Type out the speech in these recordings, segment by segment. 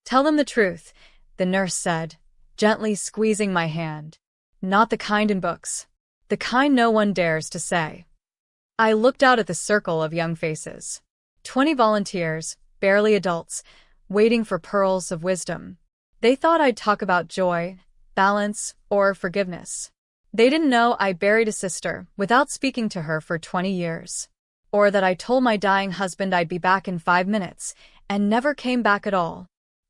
Tell them the truth, the nurse said, gently squeezing my hand. Not the kind in books. The kind no one dares to say. I looked out at the circle of young faces. 20 volunteers, barely adults, waiting for pearls of wisdom. They thought I'd talk about joy, balance, or forgiveness. They didn't know I buried a sister without speaking to her for 20 years. Or that I told my dying husband I'd be back in 5 minutes, and never came back at all.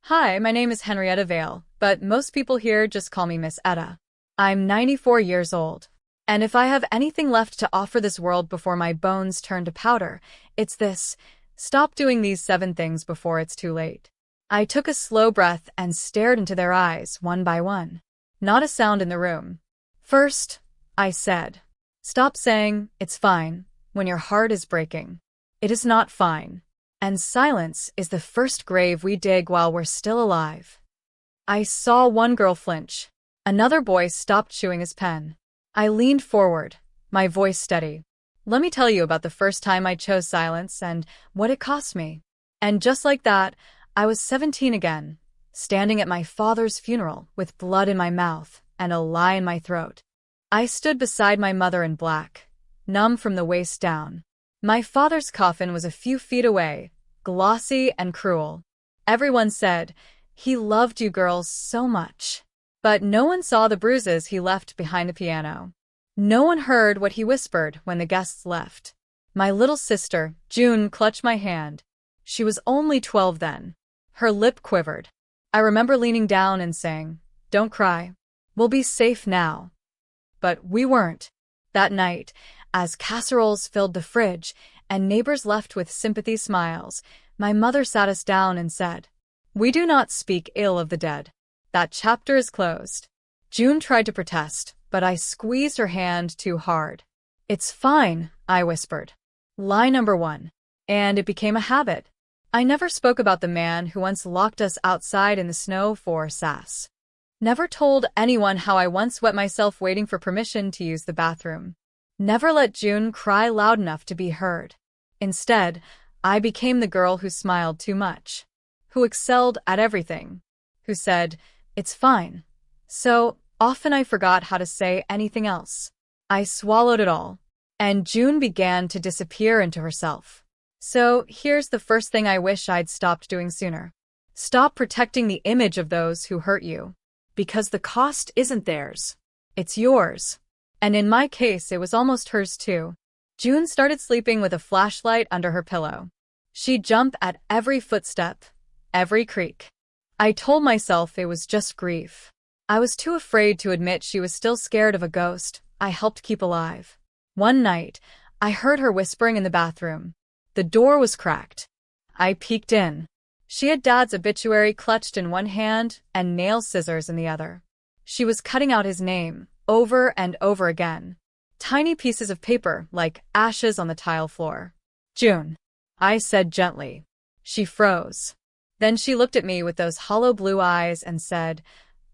Hi, my name is Henrietta Vale, but most people here just call me Miss Etta. I'm 94 years old. And if I have anything left to offer this world before my bones turn to powder, it's this: stop doing these 7 things before it's too late. I took a slow breath and stared into their eyes one by one. Not a sound in the room. First, I said, stop saying, it's fine, when your heart is breaking. It is not fine. And silence is the first grave we dig while we're still alive. I saw one girl flinch. Another boy stopped chewing his pen. I leaned forward, my voice steady. Let me tell you about the first time I chose silence and what it cost me. And just like that, I was 17 again, standing at my father's funeral with blood in my mouth and a lie in my throat. I stood beside my mother in black, numb from the waist down. My father's coffin was a few feet away, glossy and cruel. Everyone said, he loved you girls so much. But no one saw the bruises he left behind the piano. No one heard what he whispered when the guests left. My little sister, June, clutched my hand. She was only 12 then. Her lip quivered. I remember leaning down and saying, don't cry. We'll be safe now. But we weren't. That night, as casseroles filled the fridge and neighbors left with sympathy smiles, my mother sat us down and said, we do not speak ill of the dead. That chapter is closed. June tried to protest, but I squeezed her hand too hard. It's fine, I whispered. Lie number 1. And it became a habit. I never spoke about the man who once locked us outside in the snow for sass. Never told anyone how I once wet myself waiting for permission to use the bathroom. Never let June cry loud enough to be heard. Instead, I became the girl who smiled too much, who excelled at everything, who said, it's fine. So often I forgot how to say anything else. I swallowed it all, and June began to disappear into herself. So here's the first thing I wish I'd stopped doing sooner. Stop protecting the image of those who hurt you. Because the cost isn't theirs. It's yours. And in my case, it was almost hers too. June started sleeping with a flashlight under her pillow. She'd jump at every footstep, every creak. I told myself it was just grief. I was too afraid to admit she was still scared of a ghost I helped keep alive. One night, I heard her whispering in the bathroom. The door was cracked. I peeked in. She had Dad's obituary clutched in one hand and nail scissors in the other. She was cutting out his name, over and over again. Tiny pieces of paper like ashes on the tile floor. June, I said gently. She froze. Then she looked at me with those hollow blue eyes and said,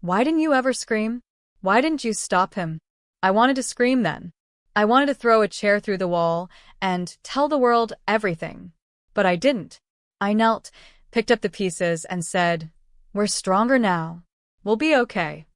why didn't you ever scream? Why didn't you stop him? I wanted to scream then. I wanted to throw a chair through the wall and tell the world everything. But I didn't. I knelt, picked up the pieces and said, we're stronger now. We'll be okay.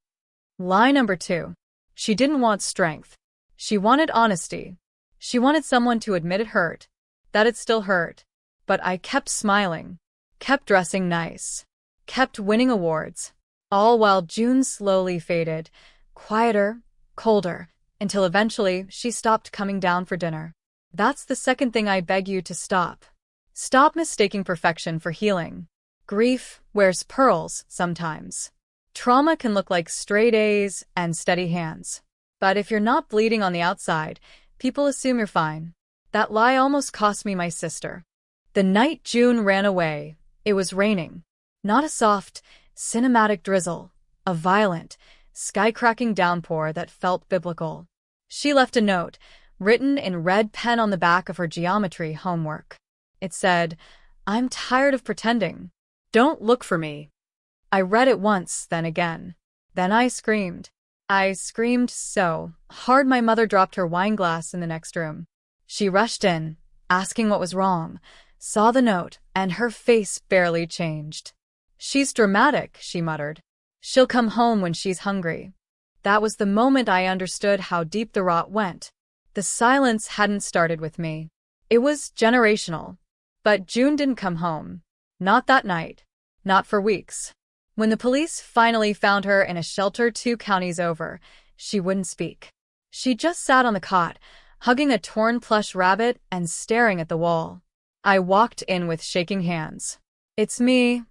Lie number 2. She didn't want strength. She wanted honesty. She wanted someone to admit it hurt, that it still hurt. But I kept smiling. Kept dressing nice, kept winning awards, all while June slowly faded, quieter, colder, until eventually she stopped coming down for dinner. That's the second thing I beg you to stop. Stop mistaking perfection for healing. Grief wears pearls sometimes. Trauma can look like straight A's and steady hands. But if you're not bleeding on the outside, people assume you're fine. That lie almost cost me my sister. The night June ran away, it was raining. Not a soft, cinematic drizzle, a violent, sky-cracking downpour that felt biblical. She left a note, written in red pen on the back of her geometry homework. It said, I'm tired of pretending. Don't look for me. I read it once, then again. Then I screamed. I screamed so hard my mother dropped her wine glass in the next room. She rushed in, asking what was wrong, saw the note, and her face barely changed. She's dramatic, she muttered. She'll come home when she's hungry. That was the moment I understood how deep the rot went. The silence hadn't started with me. It was generational. But June didn't come home. Not that night. Not for weeks. When the police finally found her in a shelter 2 counties over, she wouldn't speak. She just sat on the cot, hugging a torn plush rabbit and staring at the wall. I walked in with shaking hands. "It's me,"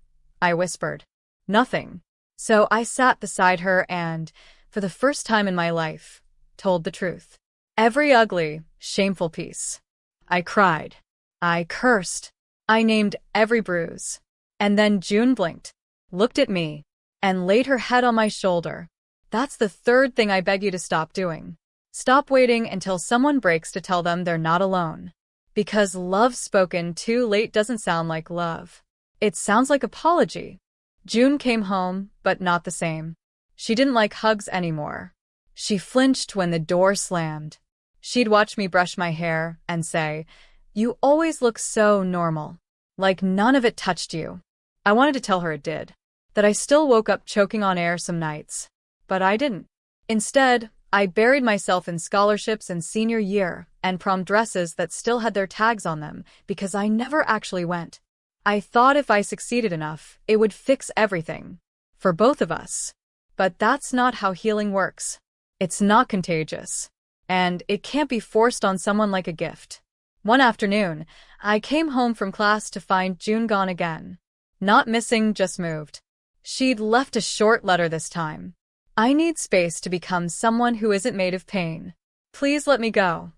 I whispered. "Nothing." So I sat beside her and, for the first time in my life, told the truth. Every ugly, shameful piece. I cried. I cursed. I named every bruise. And then June blinked, looked at me, and laid her head on my shoulder. That's the third thing I beg you to stop doing. Stop waiting until someone breaks to tell them they're not alone. Because love spoken too late doesn't sound like love. It sounds like apology. June came home, but not the same. She didn't like hugs anymore. She flinched when the door slammed. She'd watch me brush my hair and say, "You always look so normal. Like none of it touched you." I wanted to tell her it did. That I still woke up choking on air some nights. But I didn't. Instead, I buried myself in scholarships in senior year and prom dresses that still had their tags on them because I never actually went. I thought if I succeeded enough, it would fix everything. For both of us. But that's not how healing works. It's not contagious. And it can't be forced on someone like a gift. One afternoon, I came home from class to find June gone again. Not missing, just moved. She'd left a short letter this time. "I need space to become someone who isn't made of pain. Please let me go."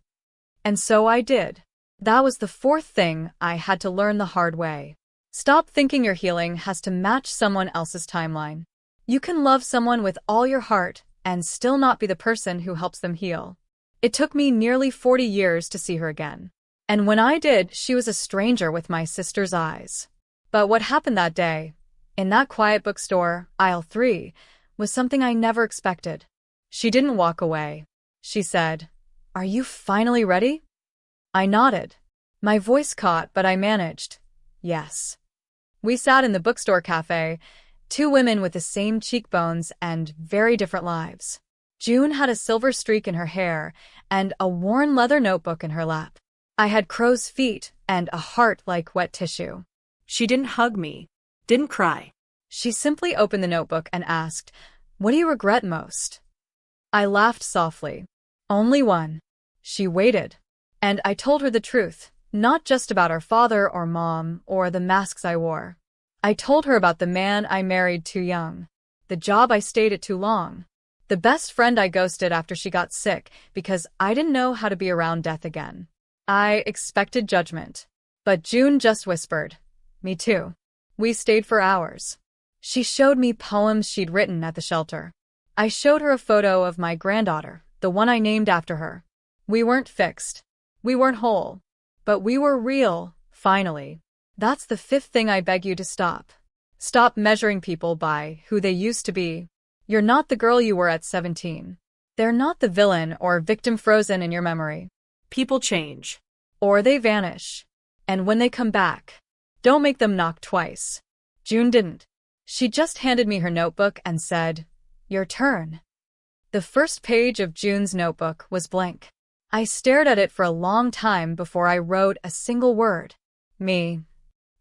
And so I did. That was the fourth thing I had to learn the hard way. Stop thinking your healing has to match someone else's timeline. You can love someone with all your heart and still not be the person who helps them heal. It took me nearly 40 years to see her again. And when I did, she was a stranger with my sister's eyes. But what happened that day, in that quiet bookstore, aisle 3, was something I never expected. She didn't walk away. She said, "Are you finally ready?" I nodded. My voice caught, but I managed. Yes. We sat in the bookstore cafe, 2 women with the same cheekbones and very different lives. June had a silver streak in her hair and a worn leather notebook in her lap. I had crow's feet and a heart like wet tissue. She didn't hug me, didn't cry. She simply opened the notebook and asked, "What do you regret most?" I laughed softly. "Only one." She waited. And I told her the truth, not just about our father or mom or the masks I wore. I told her about the man I married too young, the job I stayed at too long, the best friend I ghosted after she got sick because I didn't know how to be around death again. I expected judgment. But June just whispered, "Me too." We stayed for hours. She showed me poems she'd written at the shelter. I showed her a photo of my granddaughter, the one I named after her. We weren't fixed. We weren't whole. But we were real, finally. That's the 5th thing I beg you to stop. Stop measuring people by who they used to be. You're not the girl you were at 17. They're not the villain or victim frozen in your memory. People change. Or they vanish. And when they come back, don't make them knock twice. June didn't. She just handed me her notebook and said, "Your turn." The first page of June's notebook was blank. I stared at it for a long time before I wrote a single word. Me.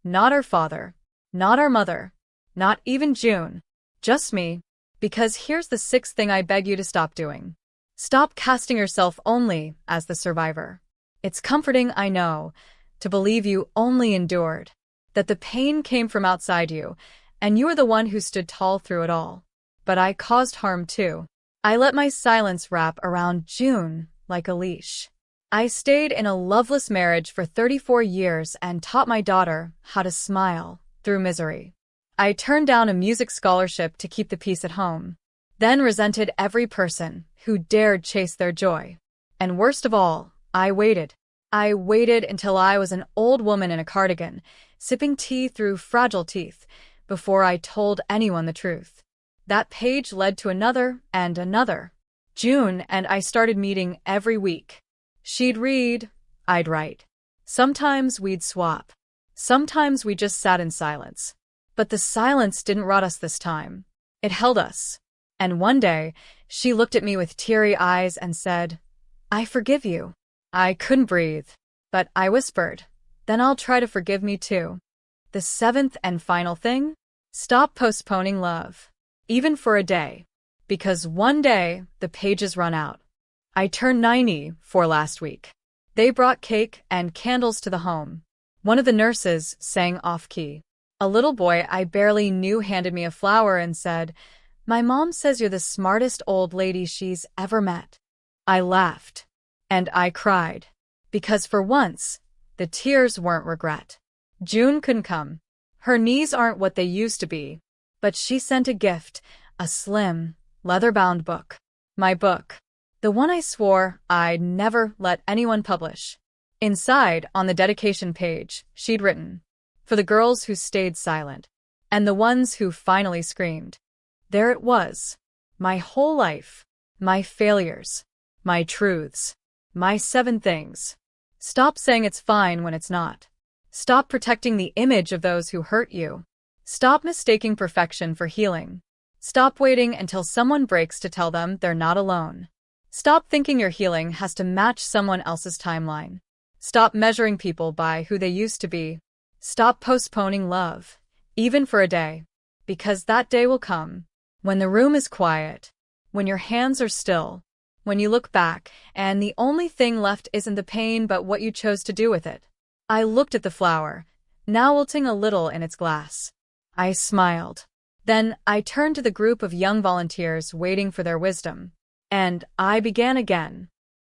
Not our father. Not our mother. Not even June. Just me. Because here's the 6th thing I beg you to stop doing. Stop casting yourself only as the survivor. It's comforting, I know, to believe you only endured, that the pain came from outside you, and you were the one who stood tall through it all. But I caused harm too. I let my silence wrap around June like a leash. I stayed in a loveless marriage for 34 years and taught my daughter how to smile through misery. I turned down a music scholarship to keep the peace at home, then resented every person who dared chase their joy. And worst of all, I waited. I waited until I was an old woman in a cardigan, sipping tea through fragile teeth, before I told anyone the truth. That page led to another and another. June and I started meeting every week. She'd read, I'd write. Sometimes we'd swap. Sometimes we just sat in silence. But the silence didn't rot us this time. It held us. And one day, she looked at me with teary eyes and said, "I forgive you." I couldn't breathe, but I whispered, "Then I'll try to forgive me too." The seventh and final thing? Stop postponing love. Even for a day. Because one day, the pages run out. I turned 94 last week. They brought cake and candles to the home. One of the nurses sang off-key. A little boy I barely knew handed me a flower and said, "My mom says you're the smartest old lady she's ever met." I laughed. And I cried. Because for once, the tears weren't regret. June couldn't come. Her knees aren't what they used to be. But she sent a gift, a slim, leather-bound book. My book. The one I swore I'd never let anyone publish. Inside, on the dedication page, she'd written, "For the girls who stayed silent, and the ones who finally screamed." There it was. My whole life. My failures. My truths. My 7 things. Stop saying it's fine when it's not. Stop protecting the image of those who hurt you. Stop mistaking perfection for healing. Stop waiting until someone breaks to tell them they're not alone. Stop thinking your healing has to match someone else's timeline. Stop measuring people by who they used to be. Stop postponing love, even for a day. Because that day will come. When the room is quiet. When your hands are still. When you look back, and the only thing left isn't the pain but what you chose to do with it. I looked at the flower, now wilting a little in its glass. I smiled. Then I turned to the group of young volunteers waiting for their wisdom. And I began again.